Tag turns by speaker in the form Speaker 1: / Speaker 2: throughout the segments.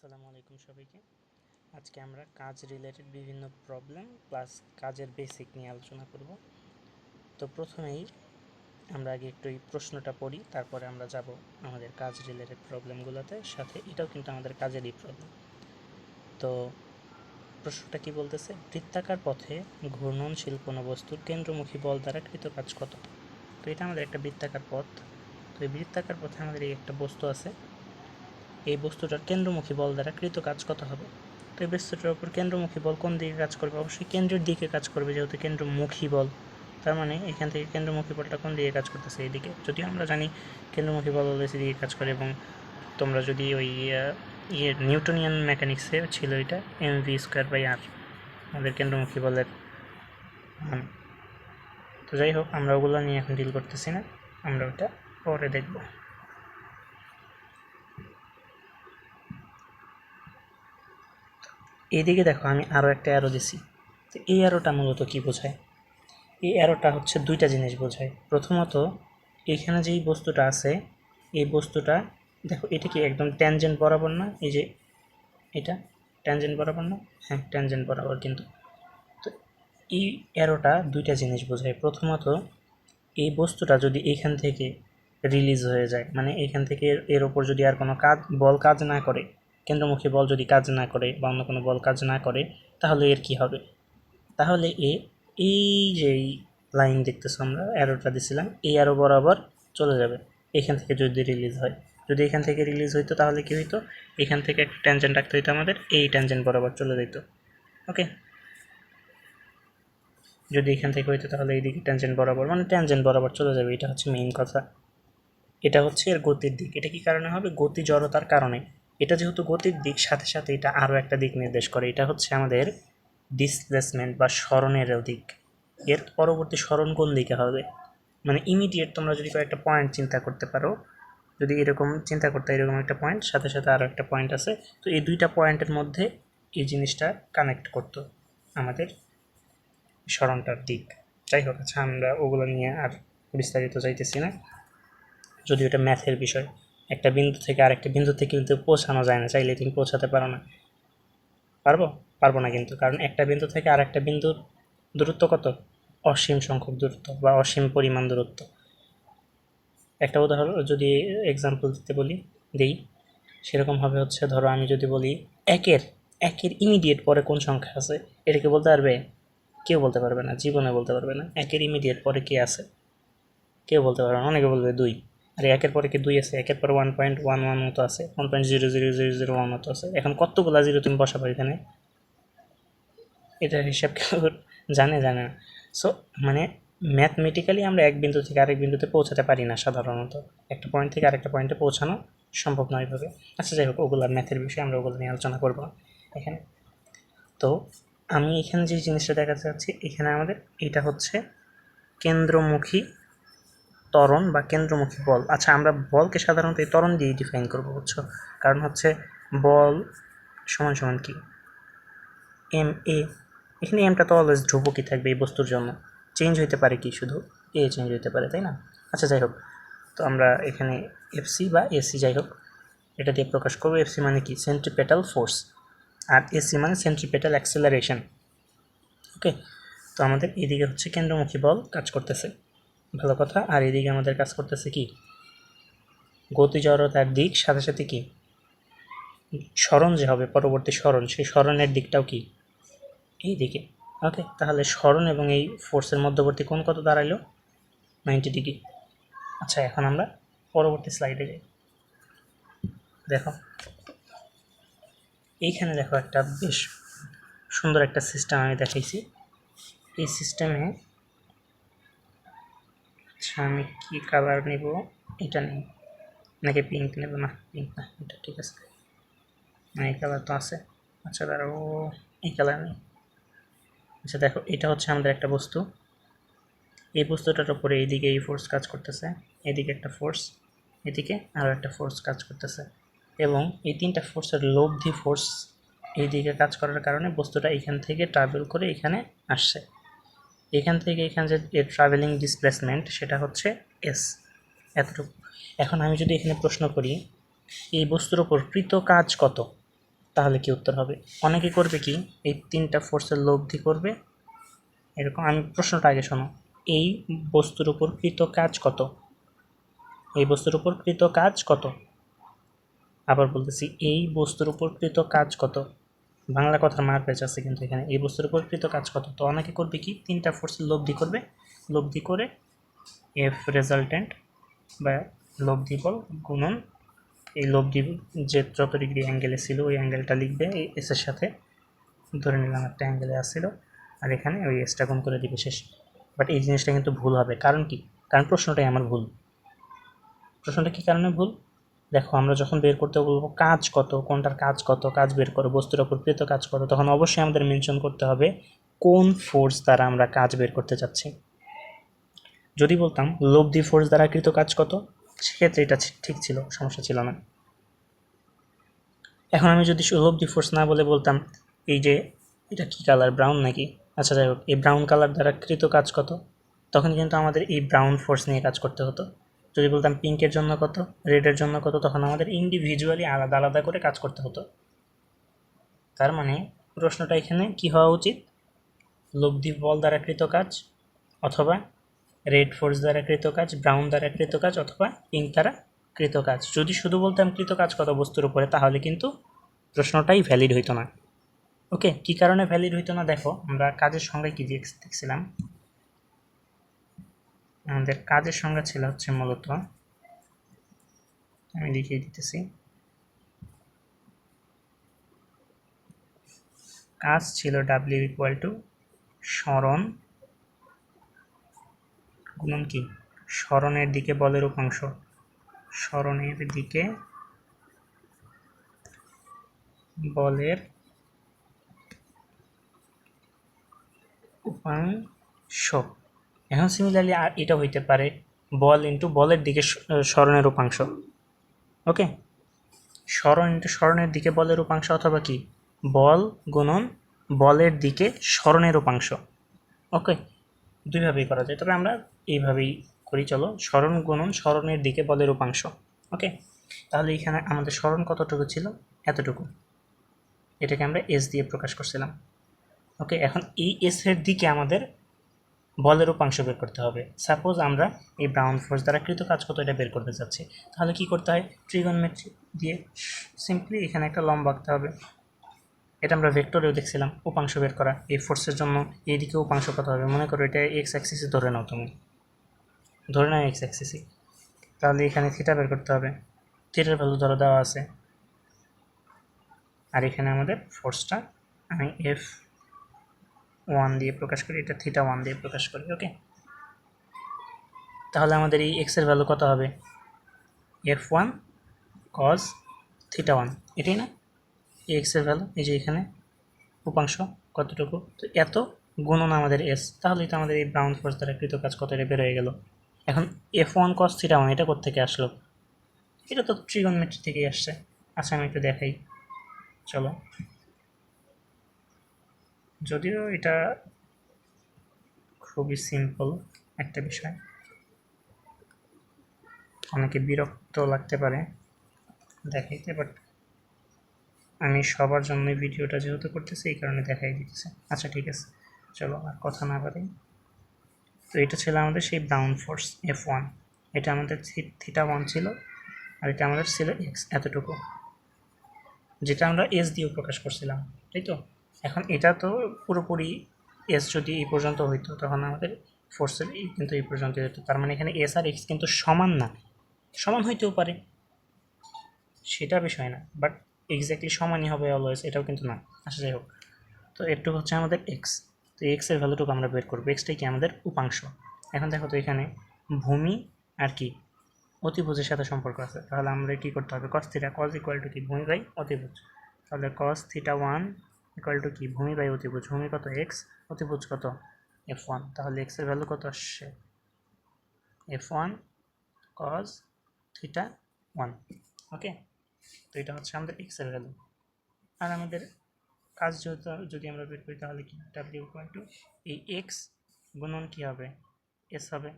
Speaker 1: আসসালামু আলাইকুম সবাইকে। আজকে আমরা কাজ রিলেটেড বিভিন্ন প্রবলেম প্লাস কাজের বেসিক নিয়ে আলোচনা করব। তো প্রথমেই আমরা আগে একটু এই প্রশ্নটা পড়ি, তারপরে আমরা যাব আমাদের কাজ রিলেটেড প্রবলেমগুলোতে। সাথে এটাও কিন্তু আমাদের কাজেরই প্রবলেম। তো প্রশ্নটা কি বলতেছে, বৃত্তাকার পথে ঘূর্ণনশীল কোনো বস্তুর কেন্দ্রমুখী বল দ্বারা কৃত কাজ কত? তো এটা আমাদের একটা বৃত্তাকার পথ। তো এই বৃত্তাকার পথে আমাদের এই একটা বস্তু আছে, এই বস্তুটার কেন্দ্রমুখী বল দ্বারা কৃত কাজ কত হবে? তো এই বস্তুটার উপর কেন্দ্রমুখী বল কোন দিকে কাজ করবে? অবশ্যই কেন্দ্রের দিকে কাজ করবে, যেহেতু কেন্দ্রমুখী বল। তার মানে এখান থেকে কেন্দ্রমুখী বলটা কোন দিকে কাজ করতেছে? এইদিকে। যদিও আমরা জানি কেন্দ্রমুখী বল এদিকে কাজ করে, এবং তোমরা যদি ওই নিউটনিয়ান মেকানিক্সে ছিল এটা mv²/r আমাদের কেন্দ্রমুখী বলের মান। তো যাই হোক, আমরা ওগুলো নিয়ে এখন ডিল করতেছি না, আমরা ওটা পরে দেখব। এইদিকে দেখো, আমি আরও একটা অ্যারো দিছি। তো এই অ্যারোটা মূলত কি বোঝায়? এই অ্যারোটা হচ্ছে দুইটা জিনিস বোঝায়। প্রথমত, এইখানে যেই বস্তুটা আছে, এই বস্তুটা দেখো, এটা কি একদম ট্যানজেন্ট বরাবর না? এই যে এটা ট্যানজেন্ট বরাবর না? হ্যাঁ, ট্যানজেন্ট বরাবর। কিন্তু তো এই অ্যারোটা দুইটা জিনিস বোঝায়। প্রথমত, এই বস্তুটা যদি এইখান থেকে রিলিজ হয়ে যায়, মানে এইখান থেকে এর ওপর যদি আর কোনো বল কাজ না করে, কেন্দ্রমুখী বল যদি কাজ না করে বা অন্য কোনো বল কাজ না করে, তাহলে এর কি হবে? তাহলে এই যে লাইন দেখতেছো, আমরা অ্যারোটা দিছিলাম, এই অ্যারো বরাবর চলে যাবে এখান থেকে যদি রিলিজ হয়। যদি এখান থেকে রিলিজ হইতো তাহলে কি হইতো? এখান থেকে একটা ট্যানজেন্ট রাখতে হইতো আমাদের, এই ট্যানজেন্ট বরাবর চলে যেত। ওকে, যদি এখান থেকে হইতো তাহলে এইদিকে ট্যানজেন্ট বরাবর, মানে ট্যানজেন্ট বরাবর চলে যাবে। এটা হচ্ছে মেইন কথা। এটা হচ্ছে এর গতির দিক। এটা কি কারণে হবে? গতি জড়তার কারণে। এটা যেহেতু গতির দিক, সাথে সাথে এটা আরও একটা দিক নির্দেশ করে। এটা হচ্ছে আমাদের ডিসপ্লেসমেন্ট বা সরণেরও দিক। এর পরবর্তী সরণ কোন দিকে হবে? মানে ইমিডিয়েট তোমরা যদি কয়েকটা পয়েন্ট চিন্তা করতে পারো, যদি এরকম চিন্তা করতে, এরকম একটা পয়েন্ট, সাথে সাথে আরও একটা পয়েন্ট আছে, তো এই দুইটা পয়েন্টের মধ্যে এই জিনিসটা কানেক্ট করতো আমাদের সরণটার দিক। যাই হোক, আচ্ছা, আমরা ওগুলো নিয়ে আর বিস্তারিত যাইতেছি না, যদি ওটা ম্যাথের বিষয়। একটা বিন্দু থেকে আরেকটা বিন্দুতে কিন্তু পৌঁছানো যায় না, চাইলে তুমি পৌঁছাতে পারো না। পারবো না কিন্তু, কারণ একটা বিন্দু থেকে আরেকটা বিন্দুর দূরত্ব কত? অসীম সংখ্যক দূরত্ব বা অসীম পরিমাণ দূরত্ব। একটা উদাহরণ যদি এক্সাম্পল দিতে বলি, দিই, সেরকম হবে হচ্ছে, ধরো আমি যদি বলি একের একের ইমিডিয়েট পরে কোন সংখ্যা আছে, এটা কি বলতে পারবে? কেউ বলতে পারবে না, জীবনে বলতে পারবে না। একের ইমিডিয়েট পরে কে আছে কেউ বলতে পারবে না। অনেকে বলবে 2। আর একের পরে কি 2 আছে? একের পরে 1.11 মতো আছে, 1.00001 মতো আছে। এখন কতগুলা জিরো তুমি বসাবো এখানে? এটার হিসাব কেউ জানে না। সো মানে ম্যাথমেটিক্যালি আমরা এক বিন্দু থেকে আরেক বিন্দুতে পৌঁছাতে পারি না সাধারণত। একটা পয়েন্ট থেকে আরেকটা পয়েন্টে পৌঁছানো সম্ভব নয় এভাবে। আচ্ছা, যাই হোক, ওগুলো ম্যাথের বিষয়ে, আমরা ওগুলো নিয়ে আলোচনা করবো এখানে। তো আমি এখানে যে জিনিসটা দেখাতে চাচ্ছি, এখানে আমাদের এটা হচ্ছে কেন্দ্রমুখী ত্বরণ বা কেন্দ্রমুখী বল। আচ্ছা, আমরা বলকে সাধারণত এই ত্বরণ দিয়েই ডিফাইন করবো, বুঝছো? কারণ হচ্ছে বল সমান সমান কি, এম এ। এখানে এমটা তো অলওয়েজ ধ্রুবকই থাকবে এই বস্তুর জন্য, চেঞ্জ হইতে পারে কি, শুধু এ চেঞ্জ হইতে পারে, তাই না? আচ্ছা, যাই হোক, তো আমরা এখানে এফসি বা এসি, যাই হোক, এটা দিয়ে প্রকাশ করবো। এফসি মানে কি? সেন্ট্রিপেটাল ফোর্স, আর এসি মানে সেন্ট্রিপেটাল অ্যাক্সেলারেশন। ওকে, তো আমাদের এদিকে হচ্ছে কেন্দ্রমুখী বল কাজ করতেছে, ভালো কথা। আর এদিকে আমাদের কাজ করতেছে কি? গতি জড়তার দিক, সাথে সাথে কি সরণ যে হবে, পরবর্তী সরণ, সেই সরণের দিকটাও কি এই দিকে। ওকে, তাহলে সরণ এবং এই ফোর্সের মধ্যবর্তী কোণ কত দাঁড়াইলো? 90 ডিগ্রি। আচ্ছা, এখন আমরা পরবর্তী স্লাইডে যাই। দেখো, এইখানে দেখো একটা বেশ সুন্দর একটা সিস্টেম আমি দেখাইছি। এই সিস্টেমে, আচ্ছা, আমি কি কালার নিব? এটা নেই, নাকি পিঙ্ক নেব? না, পিঙ্ক না, এটা ঠিক আছে, না, এই কালার তো আছে। আচ্ছা, দাঁড়াও, এই কালার নেই। আচ্ছা, দেখো, এটা হচ্ছে আমাদের একটা বস্তু। এই বস্তুটার উপরে এইদিকে এই ফোর্স কাজ করতেছে, এদিকে একটা ফোর্স, এদিকে আরও একটা ফোর্স কাজ করতেছে, এবং এই তিনটা ফোর্সের লব্ধি ফোর্স এইদিকে কাজ করার কারণে বস্তুটা এখান থেকে ট্রাভেল করে এখানে আসছে। এখান থেকে এখানে যে ট্রাভেলিং ডিসপ্লেসমেন্ট, সেটা হচ্ছে এস, এতটুকু। এখন আমি যদি এখানে প্রশ্ন করি, এই বস্তুর ওপর কৃত কাজ কত, তাহলে কি উত্তর হবে? অনেকে করবে কি, এই 3টা ফোর্সের লব্ধি করবে এরকম। আমি প্রশ্নটা আগে শোনো। এই বস্তুর উপর কৃত কাজ কত? এই বস্তুর উপর কৃত কাজ কত? আবার বলতেছি, এই বস্তুর উপর কৃত কাজ কত? বাংলা কথার মার পেঁচ আছে কিন্তু এখানে। এই বস্তুর উপর কৃত কাজ কত? তো অনেকে করবে কি, 3টা ফোর্সের লব্ধি করবে, লব্ধি করে এফ রেজাল্টেন্ট বা লব্ধি বল গুণন এই লব্ধি যে যত ডিগ্রি অ্যাঙ্গেলে ছিল ওই অ্যাঙ্গেলটা লিখবে এই এসের সাথে, ধরে নিলাম একটা অ্যাঙ্গেলে আসছিল, আর এখানে ওই এসটা গুণ করে দিবে শেষ। বাট এই জিনিসটা কিন্তু ভুল হবে। কারণ কি? কারণ প্রশ্নটাই আমার ভুল। প্রশ্নটা কী কারণে ভুল? দেখো, আমরা যখন বের করতে বলবো কাজ কত, কোনটার কাজ কত, কাজ বের করো, বস্তুর ওপর কৃত কাজ কত, তখন অবশ্যই আমাদের মেনশন করতে হবে কোন ফোর্স দ্বারা আমরা কাজ বের করতে চাচ্ছি। যদি বলতাম লব্ধি ফোর্স দ্বারা কৃত কাজ কত, সেক্ষেত্রে এটা ঠিক ছিল, সমস্যা ছিল না। এখন আমি যদি লব্ধি ফোর্স না বলে বলতাম এই যে এটা কি কালার, ব্রাউন নাকি, আচ্ছা যাই হোক, এই ব্রাউন কালার দ্বারা কৃত কাজ কত, তখন কিন্তু আমাদের এই ব্রাউন ফোর্স নিয়ে কাজ করতে হতো। যদি বলতাম পিঙ্কের জন্য কত, রেডের জন্য কত, তখন আমাদের ইন্ডিভিজুয়ালি আলাদা আলাদা করে কাজ করতে হতো। তার মানে প্রশ্নটা এখানে কি হওয়া উচিত? লব্ধি বল দ্বারা কৃত কাজ, অথবা রেড ফোর্স দ্বারা কৃত কাজ, ব্রাউন দ্বারা কৃত কাজ, অথবা পিঙ্ক দ্বারা কৃত কাজ। যদি শুধু বলতাম কৃত কাজ কত বস্তুর উপরে, তাহলে কিন্তু প্রশ্নটাই ভ্যালিড হইতো না। ওকে, কি কারণে ভ্যালিড হইতো না? দেখো, আমরা কাজের সংজ্ঞায় কি দেখছিলাম, আমাদের কাজের সংজ্ঞা ছিল হচ্ছে মূলত, আমি লিখিয়ে দিতেছি, কাজ ছিল ডাব্লিউ ইকুয়াল টু সরণ গুণন কি, সরণের দিকে বলের উপাংশ, সরণের দিকে বলের উপাংশ। এখন সিমিলারলি আর এটা হইতে পারে বল ইন্টু বলের দিকে সরণের উপাংশ। ওকে, সরণ ইন্টু সরণের দিকে বলের উপাংশ, অথবা কি বল গুণন বলের দিকে সরণের উপাংশ। ওকে, দুইভাবেই করা যায়, তবে আমরা এইভাবেই করি। চলো, সরণ গুণন সরণের দিকে বলের উপাংশ। ওকে, তাহলে এখানে আমাদের সরণ কতটুকু ছিল? এতটুকু। এটাকে আমরা এস দিয়ে প্রকাশ করছিলাম। ওকে, এখন এই এস এর দিকে আমাদের বলের উপাংশ বের করতে হবে। সাপোজ আমরা এই ব্রাউন ফোর্স দ্বারা কৃত কাজ কত এটা বের করতে চাচ্ছি, তাহলে কি করতে হয়? ট্রিগনমেট্রি দিয়ে সিম্পলি এখানে একটা লম্ব আঁকতে হবে। এটা আমরা ভেক্টরেও দেখছিলাম, উপাংশ বের করা। এই ফোর্সের জন্য এইদিকে উপাংশ কত হবে? মনে করো এটা এক্স অ্যাক্সিসে ধরে নাও, তুমি ধরে নাও এক্স অ্যাক্সিসে, তাহলে এখানে থিটা বের করতে হবে। থিটার ভ্যালু ধরো দেওয়া আছে, আর এখানে আমাদের ফোর্সটা আমি F1 দিয়ে প্রকাশ করি, এটা θ1 দিয়ে প্রকাশ করি। ওকে, তাহলে আমাদের এই এক্স এর ভ্যালু কত হবে? F1 cos θ1, এটাই না এই এক্স এর ভ্যালু? এই যে এখানে উপাংশ কতটুকু, তো এত গুণন আমাদের এস, তাহলেই তো আমাদের এই ব্রাউন ফোর্স দ্বারা কৃত কাজ কত এটা বের হয়ে গেল। এখন F1 cos θ1 এটা কোত্থেকে আসলো? এটা তো ট্রিগনমেট্রি থেকেই আসছে। আচ্ছা, আমি একটু দেখাই, চলো। যদিও এটা খুবই সিম্পল একটা বিষয়, অনেকে বিরক্ত লাগতে পারে দেখাইতে, বাট আমি সবার জন্য ভিডিওটা যেহেতু করতেছি এই কারণে দেখাই দিতেছে। আচ্ছা ঠিক আছে, চলো আর কথা না বাড়াই। তো এটা ছিল আমাদের সেই ব্রাউন ফোর্স F1, এটা আমাদের θ1 ছিল, আর এটা আমাদের ছিল এক্স, এতটুকু, যেটা আমরা এস দিয়েও প্রকাশ করছিলাম, তাই তো? এখন এটা তো পুরোপুরি এস যদি এই পর্যন্ত হইতো, তখন আমাদের ফোর্সের কিন্তু এই পর্যন্ত হতো। তার মানে এখানে এস আর এক্স কিন্তু সমান না, সমান হইতেও পারে, সেটা বিষয় না, বাট এক্স্যাক্টলি সমানই হবে অলওয়েজ এটাও কিন্তু না। আচ্ছা যাই হোক, তো এটুকু হচ্ছে আমাদের এক্স। তো এক্স এর ভ্যালুটুকু আমরা বের করবো, এক্সটাই কি আমাদের উপাংশ। এখন দেখো তো এখানে ভূমি আর কি অতিভুজের সাথে সম্পর্ক আছে, তাহলে আমরা কি করতে হবে? cos theta, cos equal to কি ভূমি বাই অতিভুজ, তাহলে cos θ1 ইকুয়াল টু কি ভূমি বাই অতিভুজ, ভূমি কত এক্স, অতিভুজ কত F1, তাহলে এক্স এর ভ্যালু কত আসছে? F1 cos θ1। ওকে, তো এটা হচ্ছে আমাদের এক্স এর ভ্যালু। আর আমাদের কাজ যেহেতু যদি আমরা বের করি, তাহলে কি ডাব্লিউ ইকুয়াল টু এই এক্স গুণন কী হবে? এস হবে।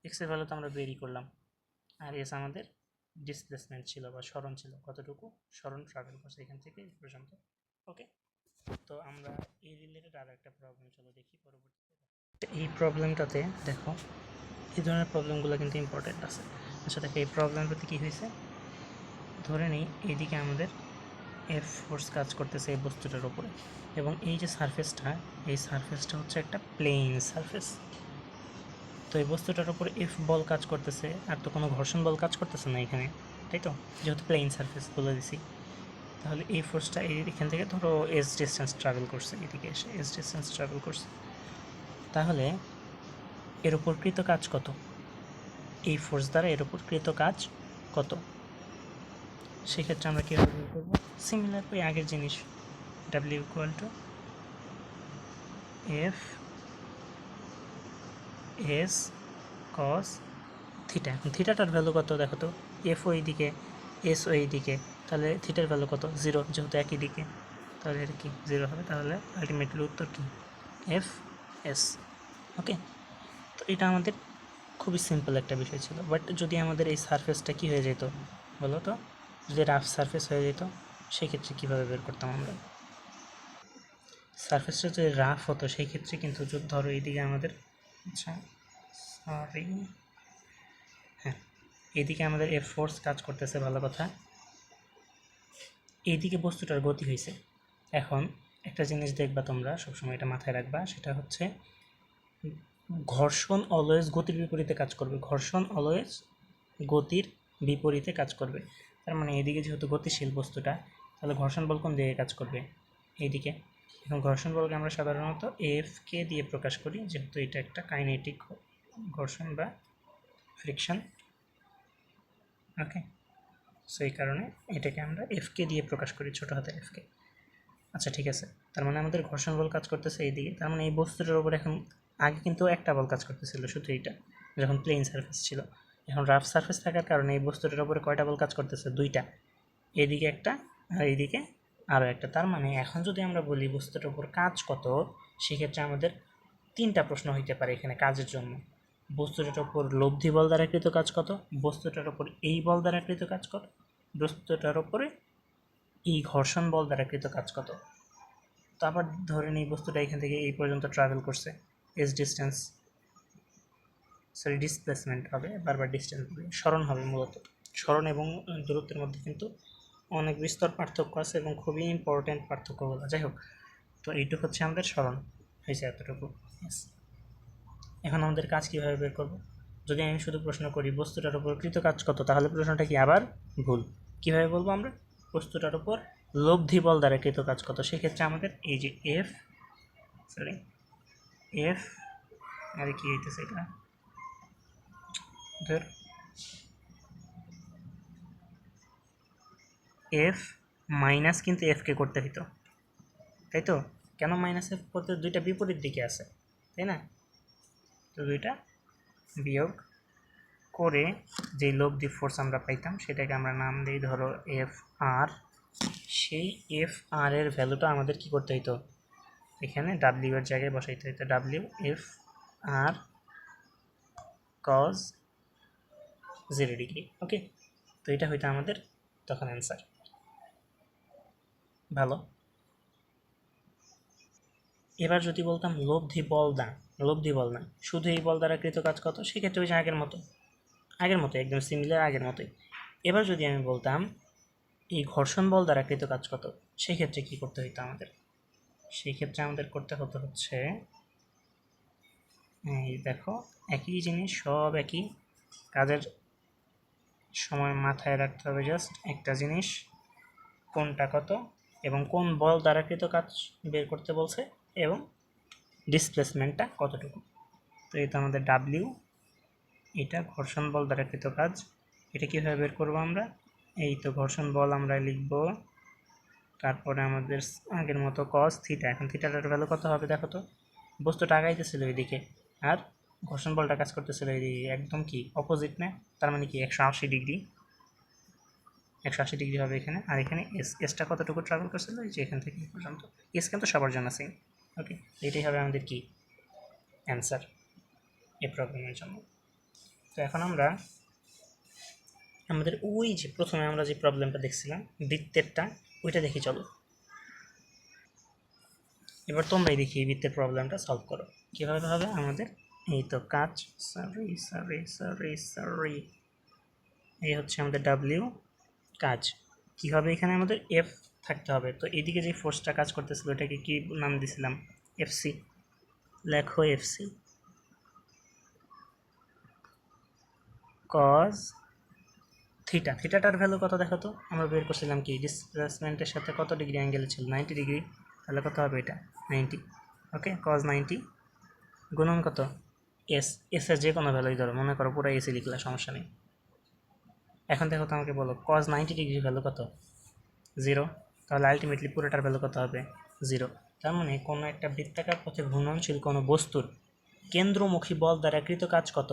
Speaker 1: এক্স এর ভ্যালু তো আমরা বেরই করলাম, আর এস আমাদের ডিসপ্লেসমেন্ট ছিল বা সরণ ছিল, কতটুকু সরণ ট্রাভেল করছে এখান থেকে এই পর্যন্ত। ওকে, তো আমরা এই রিলেটেড আরও একটা প্রবলেম চলো দেখি পরবর্তীতে। এই প্রবলেমটাতে দেখো এই ধরনের প্রবলেমগুলো কিন্তু ইম্পর্টেন্ট আছে। আচ্ছা দেখো এই প্রবলেমটাতে কী হয়েছে, ধরে নিই এইদিকে আমাদের এফ ফোর্স কাজ করতেছে এই বস্তুটার উপরে, এবং এই যে সারফেসটা, এই সারফেসটা হচ্ছে একটা প্লেন সারফেস। তো এই বস্তুটার উপরে এফ বল কাজ করতেছে, আর তো কোনো ঘর্ষণ বল কাজ করতেছে না এখানে, তাই তো, যেহেতু প্লেন সারফেস বলে দিছি। তাহলে এই ফোর্সটা এখান থেকে ধরো এস ডিস্টেন্স ট্রাভেল করছে, এদিকে এসে এস ডিস্টেন্স ট্রাভেল করছে, তাহলে এর উপর কৃত কাজ কত, এই ফোর্স দ্বারা এর উপর কৃত কাজ কত। সেক্ষেত্রে আমরা কীভাবে বের করবো, সিমিলার ওই আগের জিনিস, W equal to F S cos theta. এখন থিটাটার ভ্যালু কত দেখো তো, এফ ওই দিকে এস ওই দিকে, তাহলে থিটার ভ্যালু কত, 0, যেহেতু একই দিকে, তাহলে এটা কি 0 হবে, তাহলে আলটিমেটলি উত্তর কি এফ এস। ওকে, তো এটা আমাদের খুবই সিম্পল একটা বিষয় ছিল। বাট যদি আমাদের এই সারফেসটা কী হয়ে যেত বলো তো, যদি রাফ সারফেস হয়ে যেত সেক্ষেত্রে কীভাবে বের করতাম আমরা, সারফেসটা যদি রাফ হতো সেই ক্ষেত্রে কিন্তু ধরো এইদিকে আমাদের, আচ্ছা সরি, হ্যাঁ এইদিকে আমাদের এফ ফোর্স কাজ করতেছে, ভালো কথা, এইদিকে বস্তুটার গতি হয়েছে। এখন একটা জিনিস দেখবা তোমরা সবসময়, এটা মাথায় রাখবা, সেটা হচ্ছে ঘর্ষণ অলওয়েজ গতির বিপরীতে কাজ করবে, ঘর্ষণ অলওয়েজ গতির বিপরীতে কাজ করবে। তার মানে এদিকে যেহেতু গতিশীল বস্তুটা, তাহলে ঘর্ষণ বল কোন দিকে কাজ করবে, এইদিকে। এখন ঘর্ষণ বলকে আমরা সাধারণত এফ কে দিয়ে প্রকাশ করি, যেহেতু এটা একটা কাইনেটিক ঘর্ষণ বা ফ্রিকশন। ওকে, সো এই কারণে এটাকে আমরা এফ কে দিয়ে প্রকাশ করি, ছোটো হাতের এফ কে। আচ্ছা ঠিক আছে, তার মানে আমাদের ঘর্ষণ বল কাজ করতেছে এইদিকে, তার মানে এই বস্তুটার উপর এখন, আগে কিন্তু একটা বল কাজ করতেছিল শুধু এইটা, যখন প্লেন সারফেস ছিল। এখন রাফ সারফেস থাকার কারণে এই বস্তুটার উপরে কয়টা বল কাজ করতেছে, দুইটা, এইদিকে একটা আর এইদিকে আরও একটা। তার মানে এখন যদি আমরা বলি বস্তুটার উপর কাজ কত, সেক্ষেত্রে আমাদের তিনটা প্রশ্ন হইতে পারে এখানে কাজের জন্য। বস্তুটার উপর লব্ধি বল দ্বারা কৃত কাজ কত, বস্তুটার উপর এই বল দ্বারা কৃত কাজ কত, বস্তুটার উপরে এই ঘর্ষণ বল দ্বারা কৃত কাজ কত। তো আবার ধরে নিই বস্তুটা এখান থেকে এই পর্যন্ত ট্রাভেল করছে, এস ডিস্টেন্স, সরি ডিসপ্লেসমেন্ট হবে, বারবার ডিস্টেন্স হবে, সরণ হবে মূলত। সরণ এবং দূরত্বের মধ্যে কিন্তু অনেক বিস্তর পার্থক্য আছে এবং খুবই ইম্পর্ট্যান্ট পার্থক্যগুলো। যাই হোক, তো এইটুকু হচ্ছে আমাদের সরণ হয়েছে, এতটুকু। এখন আমাদের কাজ কীভাবে বের করব, যদি আমি শুধু প্রশ্ন করি বস্তুটার উপর কৃত কাজ কত, তাহলে প্রশ্নটা কি আবার ভুল। কীভাবে বলবো আমরা, বস্তুটার উপর লব্ধি বল দ্বারা কৃত কাজ কত, সেক্ষেত্রে আমাদের এই যে এফ আর কি হইতেছে এটা, ধর এফ মাইনাস কিন্তু এফকে করতে হইতো, তাই তো। কেন মাইনাস এফ করতে, দুইটা বিপরীত দিকে আছে, তাই না, তো দুইটা বিয়োগ করে যেই লব্ধি ফোর্স আমরা পাইতাম সেটাকে আমরা নাম দিই ধরো এফ আর। সেই এফ আর এর ভ্যালুটা আমাদের কি করতে হইতো, এখানে ডাব্লিউ এর জায়গায় বসাইতে হইতো, W F R cause 0 degree. ওকে, তো এটা হইতো আমাদের তখন অ্যান্সার। ভালো, এবার যদি বলতাম লব্ধি বল না, শুধু এই বল দ্বারা কৃত কাজ কত, সেক্ষেত্রে ওই যে আগের মতো একদম সিমিলার আগের মতোই। এবার যদি আমি বলতাম এই ঘর্ষণ বল দ্বারা কৃত কাজ কত, সেক্ষেত্রে কী করতে হইতো আমাদের, সেই ক্ষেত্রে আমাদের করতে হতো হচ্ছে, এই দেখো একই জিনিস, সব একই, কাজের সময় মাথায় রাখতে হবে জাস্ট একটা জিনিস, কোনটা কত এবং কোন বল দ্বারা কৃত কাজ বের করতে বলছে এবং ডিসপ্লেসমেন্টটা কতটুকু। তো এই তো আমাদের ডাব্লিউ, এটা ঘর্ষণ বল দ্বারা কৃত কাজ, এটা কীভাবে বের করবো আমরা, এই তো ঘর্ষণ বল আমরা লিখব, তারপরে আমাদের আগের মতো কস থিটা। এখন থিটাটার ভ্যালু কত হবে দেখো তো, বস্তুটা আগাইতেছিল এইদিকে আর ঘর্ষণ বলটা কাজ করতেছিল এইদিকে, একদম কি অপোজিট না, তার মানে কি 180 ডিগ্রি, 180 ডিগ্রি হবে এখানে। আর এখানে এসটা কতটুকু ট্রাভেল করছিল, এই যে এখান থেকে পর্যন্ত, এস কিন্তু সবার জন্য সেম। ওকে, এটাই হবে আমাদের কি অ্যান্সার এই প্রবলেমের জন্য। তো এখন আমরা আমাদের ওই যে প্রথমে আমরা যে প্রবলেমটা দেখছিলাম বৃত্তেরটা, ওইটা দেখি চলো। এবার তোমরাই দেখি এই বৃত্তের প্রবলেমটা সলভ করো কীভাবে হবে আমাদের। এই তো কাজ, সরি, এই হচ্ছে আমাদের ডাব্লিউ কাজ। কী হবে এখানে আমাদের এফ থাকতে হবে। তো এদিকে যে ফোর্সটা কাজ করতেছিল ওটাকে কি নাম দিছিলাম? এফসি। লেখো এফসি কজ থিটা। থিটাটার ভ্যালু কত দেখো তো? আমরা বের করছিলাম কি ডিসপ্লেসমেন্টের সাথে কত ডিগ্রি অ্যাঙ্গেলে ছিল? 90 ডিগ্রি। তাহলে কত হবে এটা? 90। ওকে, কজ 90 গুণন কত? এস। এসের যে কোনো ভ্যালুই ধরো, মনে করো পুরো এসি লিখলে সমস্যা নেই। এখন দেখো তো আমাকে বলো কজ 90 ডিগ্রি ভ্যালু কত? 0। তাহলে আলটিমেটলি পুরোটার ভ্যালু কত হবে? 0। তার মানে কোনো একটা বৃত্তাকার পথে ঘূর্ণনশীল কোনো বস্তুর কেন্দ্রমুখী বল দ্বারা কৃত কাজ কত?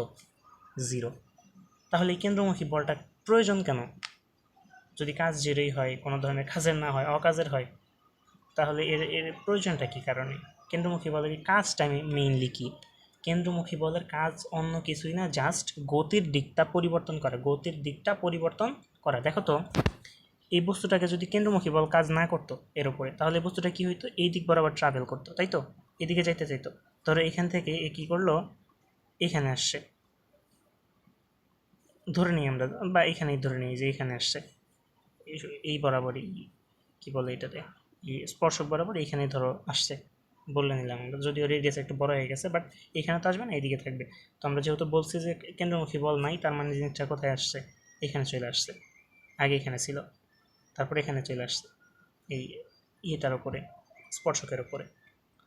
Speaker 1: 0। তাহলে এই কেন্দ্রমুখী বলটা প্রয়োজন কেন? যদি কাজ 0ই হয়, কোনো ধরনের কাজের না হয়, অকাজের হয়, তাহলে এর এর প্রয়োজনটা কী কারণে? কেন্দ্রমুখী বলের কাজটা মেইনলি কী? কেন্দ্রমুখী বলের কাজ অন্য কিছুই না, জাস্ট গতির দিকটা পরিবর্তন করা। গতির দিকটা পরিবর্তন করা। দেখো তো এই বস্তুটাকে যদি কেন্দ্রমুখী বল কাজ না করতো এর উপরে, তাহলে বস্তুটা কী হইতো? এই দিক বরাবর ট্রাভেল করতো, তাই তো? এদিকে যাইতে চাইতো। ধরো এখান থেকে এ কী করলো? এখানে আসছে, ধরে নিই আমরা, বা এখানেই ধরে নিই যে এখানে আসছে, এই বরাবরই, কী বলে এটাতে, এই স্পর্শক বরাবর এইখানে ধরো আসছে বলে নিলাম আমরা, যদিও রেডিয়াস একটু বড় হয়ে গেছে, বাট এখানে তো আসবে না, এইদিকে থাকবে। তো আমরা যেহেতু বলছি যে কেন্দ্রমুখী বল নাই, তার মানে জিনিসটা কোথায় আসছে? এখানে চলে আসছে। আগে এখানে ছিল, তারপরে এখানে চলে আসছে এই ইয়েটার উপরে, স্পর্শকের উপরে।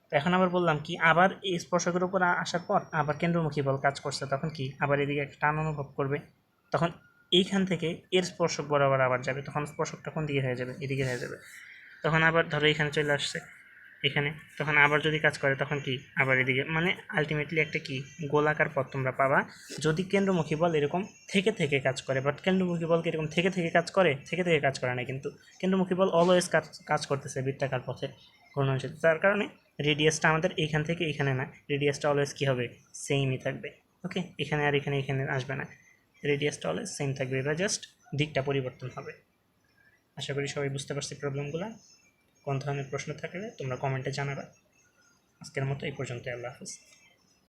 Speaker 1: তো এখন আবার বললাম কি, আবার এই স্পর্শকের উপর আসার পর আবার কেন্দ্রমুখী বল কাজ করছে, তখন কি আবার এদিকে একটা টান অনুভব করবে, তখন এইখান থেকে এর স্পর্শক বরাবর আবার যাবে, তখন স্পর্শকটা কোন দিকে হয়ে যাবে? এদিকে হয়ে যাবে। তখন আবার ধরো এখানে চলে আসছে, এখানে, তখন আবার যদি কাজ করে তখন কি আবার এদিকে, মানে আলটিমেটলি একটা কি গোলাকার পথ তোমরা পাবা যদি কেন্দ্রমুখী বল এরকম থেকে থেকে কাজ করে। বাট কেন্দ্রমুখী বল কি এরকম থেকে থেকে কাজ করে? থেকে থেকে কাজ করে না, কিন্তু কেন্দ্রমুখী বল অলওয়েজ কাজ করতেছে বৃত্তাকার পথে ঘূর্ণনশীল। তার কারণে রেডিয়াসটা আমাদের এখান থেকে এখানে না, রেডিয়াসটা অলওয়েজ কী হবে? সেমই থাকবে। ওকে, এখানে আর এখানে এখানে আসবে না, রেডিয়াসটা অলওয়েজ সেম থাকবে, এবার জাস্ট দিকটা পরিবর্তন হবে। আশা করি সবাই বুঝতে পারছি প্রবলেমগুলো। কোন ধরনের প্রশ্ন থাকলে তোমরা কমেন্টে জানাবে। আজকের মতো এই পর্যন্ত, আল্লাহ হাফিজ।